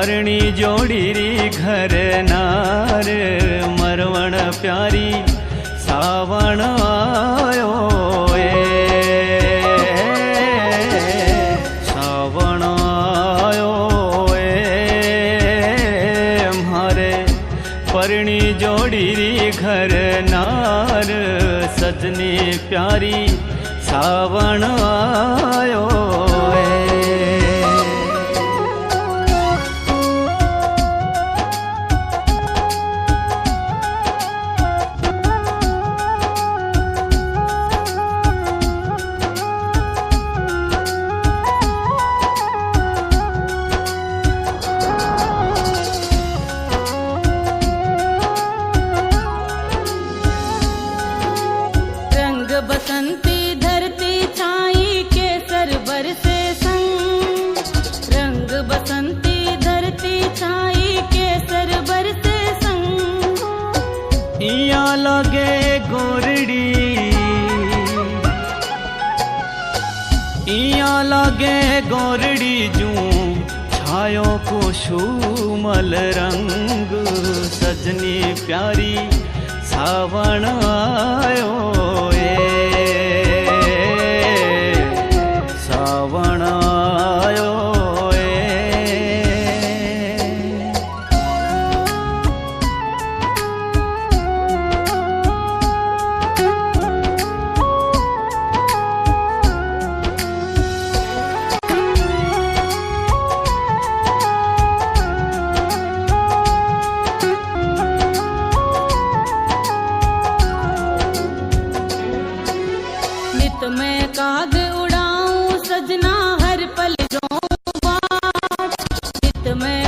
परणी जोड़ी री घर नार मरवण प्यारी सावण आयो सावण आयो मारे परणी जोड़ी री घर नार सजनी प्यारी सावण आयो बसंती धरती छाई केसर बरसे संग रंग बसंती धरती छाई केसर बरसे संग इया लगे गोरड़ी इया लगे गोरड़ी जू छायो कुसुमल रंग सजनी प्यारी सावण आयो सावण आयो नित मैं काग उड़ाऊं सजना हर पल जो बात नित मैं